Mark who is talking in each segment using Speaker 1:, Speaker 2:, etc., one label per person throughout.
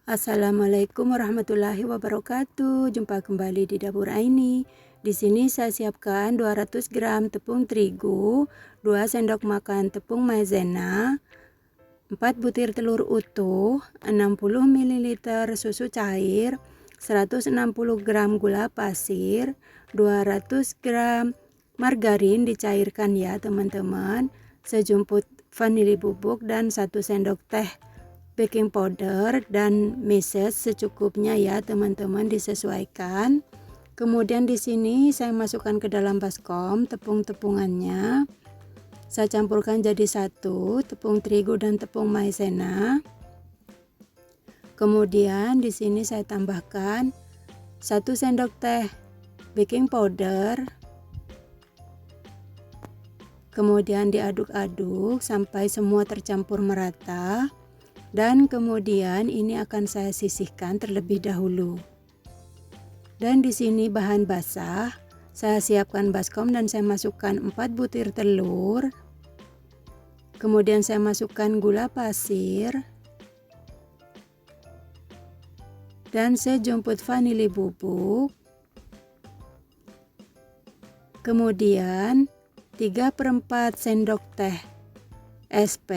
Speaker 1: Assalamualaikum warahmatullahi wabarakatuh. Jumpa kembali di dapur Aini. Di sini saya siapkan 200 gram tepung terigu, 2 sendok makan tepung maizena, 4 butir telur utuh, 60 ml susu cair, 160 gram gula pasir, 200 gram margarin dicairkan ya teman-teman, sejumput vanili bubuk dan 1 sendok teh baking powder dan meses secukupnya ya teman-teman, disesuaikan. Kemudian di sini saya masukkan ke dalam baskom tepung-tepungannya. Saya campurkan jadi satu, tepung terigu dan tepung maizena. Kemudian di sini saya tambahkan 1 sendok teh baking powder. Kemudian diaduk-aduk sampai semua tercampur merata. Dan kemudian ini akan saya sisihkan terlebih dahulu. Dan di sini bahan basah, saya siapkan baskom dan saya masukkan 4 butir telur. Kemudian saya masukkan gula pasir dan sejumput vanili bubuk. Kemudian 3/4 sendok teh SP.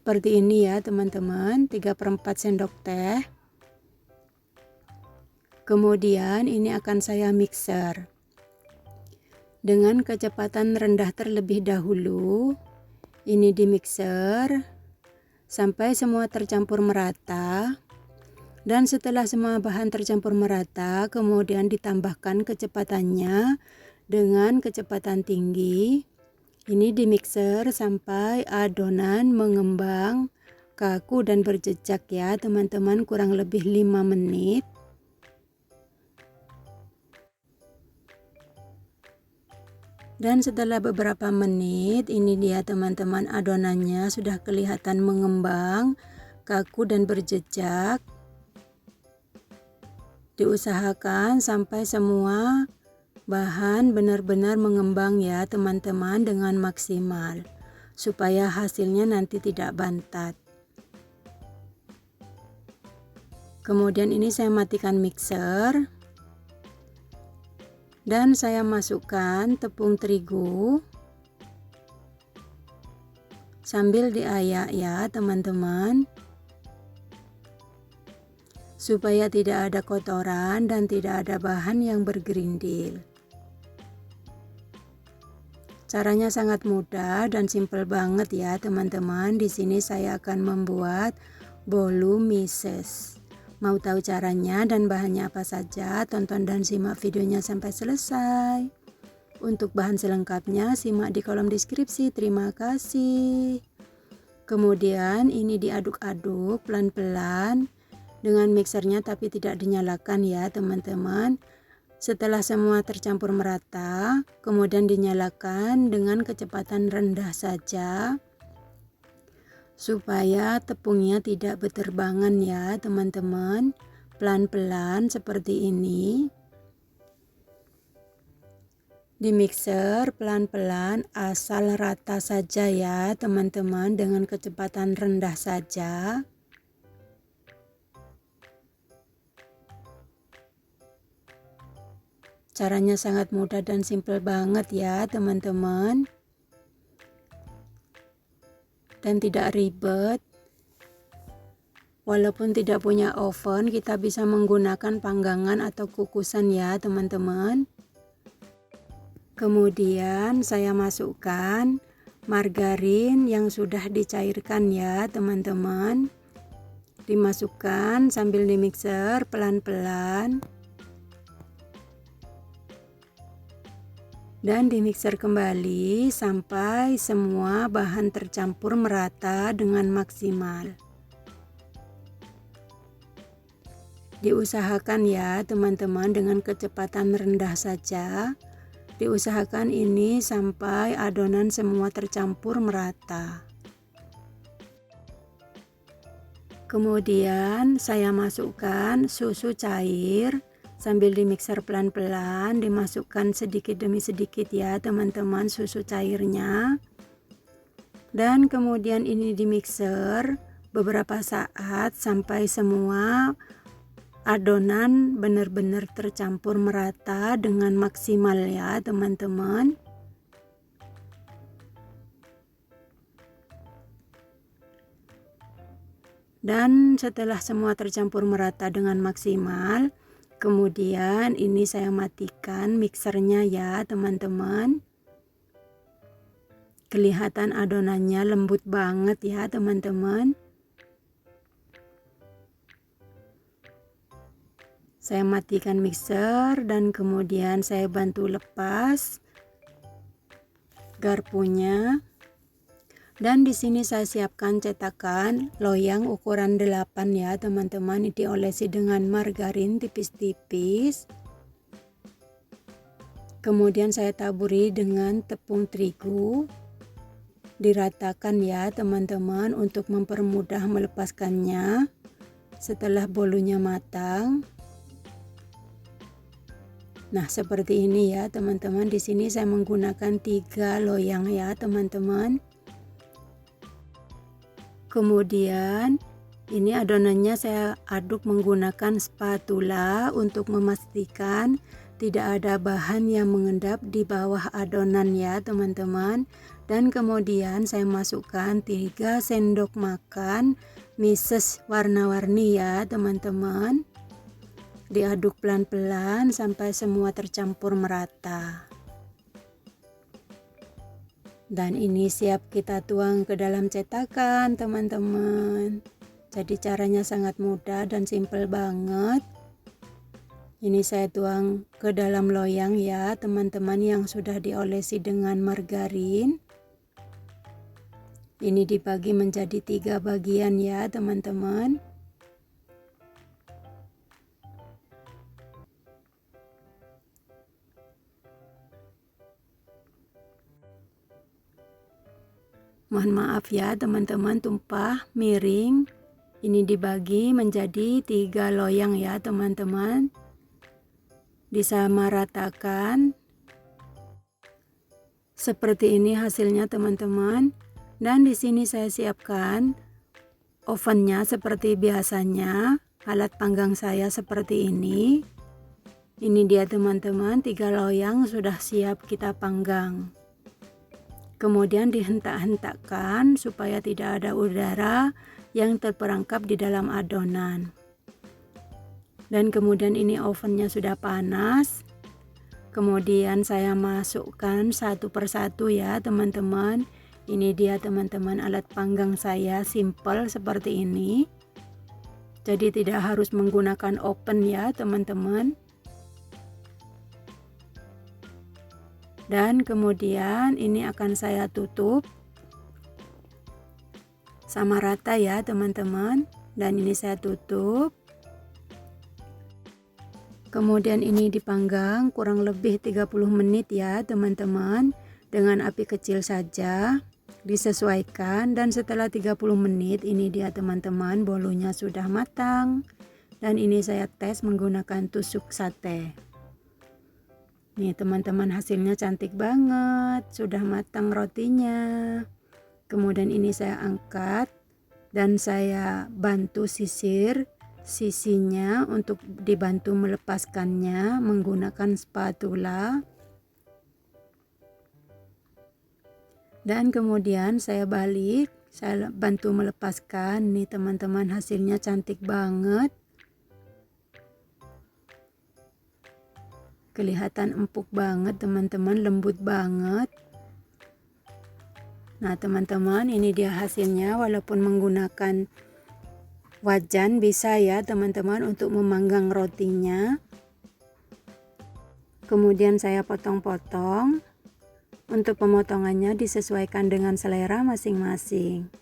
Speaker 1: Seperti ini ya teman-teman, 3/4 sendok teh. Kemudian ini akan saya mixer dengan kecepatan rendah terlebih dahulu. Ini di mixer sampai semua tercampur merata. Dan setelah semua bahan tercampur merata, kemudian ditambahkan kecepatannya dengan kecepatan tinggi. Ini di mixer sampai adonan mengembang, kaku dan berjejak ya teman-teman, kurang lebih 5 menit. Dan setelah beberapa menit, ini dia teman-teman, adonannya sudah kelihatan mengembang, kaku dan berjejak. Diusahakan sampai semua bahan benar-benar mengembang ya teman-teman dengan maksimal, supaya hasilnya nanti tidak bantat. Kemudian ini saya matikan mixer dan saya masukkan tepung terigu sambil diayak ya teman-teman, supaya tidak ada kotoran dan tidak ada bahan yang bergerindil. Caranya sangat mudah dan simple banget ya teman-teman. Di sini saya akan membuat bolu mises. Mau tahu caranya dan bahannya apa saja? Tonton dan simak videonya sampai selesai. Untuk bahan selengkapnya simak di kolom deskripsi. Terima kasih. Kemudian ini diaduk-aduk pelan-pelan dengan mixernya, tapi tidak dinyalakan ya teman-teman. Setelah semua tercampur merata, kemudian dinyalakan dengan kecepatan rendah saja supaya tepungnya tidak berterbangan ya teman-teman. Pelan-pelan seperti ini. Di mixer pelan-pelan asal rata saja ya teman-teman, dengan kecepatan rendah saja. Caranya sangat mudah dan simple banget ya teman-teman, dan tidak ribet. Walaupun tidak punya oven, kita bisa menggunakan panggangan atau kukusan ya teman-teman. Kemudian saya masukkan margarin yang sudah dicairkan ya teman-teman. Dimasukkan sambil dimixer pelan-pelan. Dan dimixer kembali sampai semua bahan tercampur merata dengan maksimal. Diusahakan ya teman-teman dengan kecepatan rendah saja. Diusahakan ini sampai adonan semua tercampur merata. Kemudian saya masukkan susu cair. Sambil dimixer pelan-pelan, dimasukkan sedikit demi sedikit ya teman-teman susu cairnya. Dan kemudian ini di mixer beberapa saat sampai semua adonan benar-benar tercampur merata dengan maksimal ya teman-teman. Dan setelah semua tercampur merata dengan maksimal, kemudian ini saya matikan mixernya ya teman-teman. Kelihatan adonannya lembut banget ya teman-teman. Saya matikan mixer dan kemudian saya bantu lepas garpunya. Dan di sini saya siapkan cetakan loyang ukuran 8 ya teman-teman, diolesi dengan margarin tipis-tipis. Kemudian saya taburi dengan tepung terigu. Diratakan ya teman-teman untuk mempermudah melepaskannya setelah bolunya matang. Nah, seperti ini ya teman-teman. Di sini saya menggunakan 3 loyang ya teman-teman. Kemudian ini adonannya saya aduk menggunakan spatula untuk memastikan tidak ada bahan yang mengendap di bawah adonan ya teman-teman. Dan kemudian saya masukkan 3 sendok makan meses warna-warni ya teman-teman. Diaduk pelan-pelan sampai semua tercampur merata. Dan ini siap kita tuang ke dalam cetakan teman-teman. Jadi caranya sangat mudah dan simple banget. Ini saya tuang ke dalam loyang ya teman-teman yang sudah diolesi dengan margarin. Ini dibagi menjadi 3 bagian ya teman-teman. Mohon maaf ya teman-teman, tumpah miring. Ini dibagi menjadi 3 loyang ya teman-teman. Disamaratakan. Seperti ini hasilnya teman-teman. Dan di sini saya siapkan ovennya seperti biasanya. Alat panggang saya seperti ini. Ini dia teman-teman, 3 loyang sudah siap kita panggang. Kemudian dihentak-hentakkan supaya tidak ada udara yang terperangkap di dalam adonan. Dan kemudian ini ovennya sudah panas. Kemudian saya masukkan satu persatu ya teman-teman. Ini dia teman-teman alat panggang saya, simple seperti ini. Jadi tidak harus menggunakan oven ya teman-teman. Dan kemudian ini akan saya tutup sama rata ya teman-teman. Dan ini saya tutup. Kemudian ini dipanggang kurang lebih 30 menit ya teman-teman. Dengan api kecil saja, disesuaikan. Dan setelah 30 menit ini dia teman-teman, bolunya sudah matang. Dan ini saya tes menggunakan tusuk sate. Nih teman-teman, hasilnya cantik banget, sudah matang rotinya. Kemudian ini saya angkat dan saya bantu sisir sisinya untuk dibantu melepaskannya menggunakan spatula. Dan kemudian saya balik, saya bantu melepaskan. Nih teman-teman, hasilnya cantik banget. Kelihatan empuk banget teman-teman, lembut banget. Nah teman-teman, ini dia hasilnya. Walaupun menggunakan wajan bisa ya teman-teman untuk memanggang rotinya. Kemudian saya potong-potong. Untuk pemotongannya disesuaikan dengan selera masing-masing.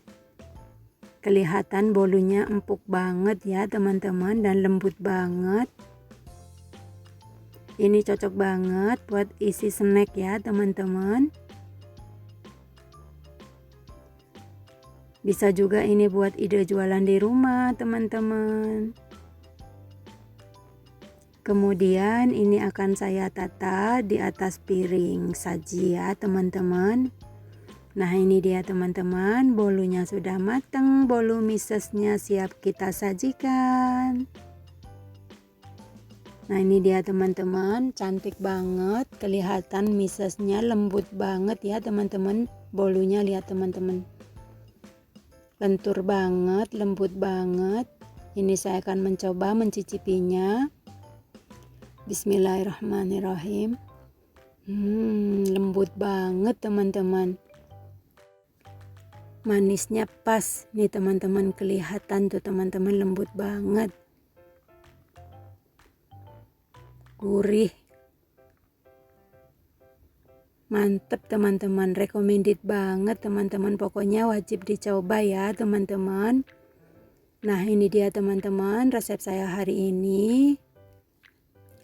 Speaker 1: Kelihatan bolunya empuk banget ya teman-teman dan lembut banget. Ini cocok banget buat isi snack ya teman-teman. Bisa juga ini buat ide jualan di rumah teman-teman. Kemudian ini akan saya tata di atas piring saji ya teman-teman. Nah ini dia teman-teman, bolunya sudah matang, bolu misesnya siap kita sajikan. Nah ini dia teman-teman, cantik banget, kelihatan misesnya lembut banget ya teman-teman. Bolunya lihat teman-teman, lentur banget, lembut banget. Ini saya akan mencoba mencicipinya. Bismillahirrahmanirrahim. Lembut banget teman-teman. Manisnya pas nih teman-teman, kelihatan tuh teman-teman, lembut banget, gurih, mantep teman-teman, recommended banget teman-teman, pokoknya wajib dicoba ya teman-teman. Nah ini dia teman-teman resep saya hari ini.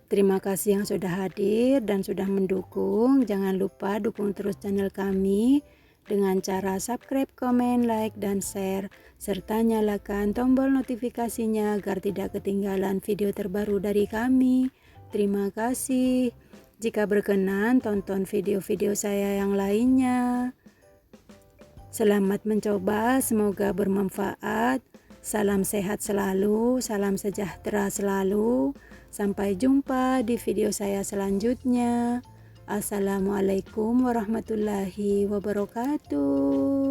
Speaker 1: Terima kasih yang sudah hadir dan sudah mendukung. Jangan lupa dukung terus channel kami dengan cara subscribe, komen, like, dan share, serta nyalakan tombol notifikasinya agar tidak ketinggalan video terbaru dari kami. Terima kasih. Jika berkenan, tonton video-video saya yang lainnya. Selamat mencoba, semoga bermanfaat. Salam sehat selalu, salam sejahtera selalu. Sampai jumpa di video saya selanjutnya. Assalamualaikum warahmatullahi wabarakatuh.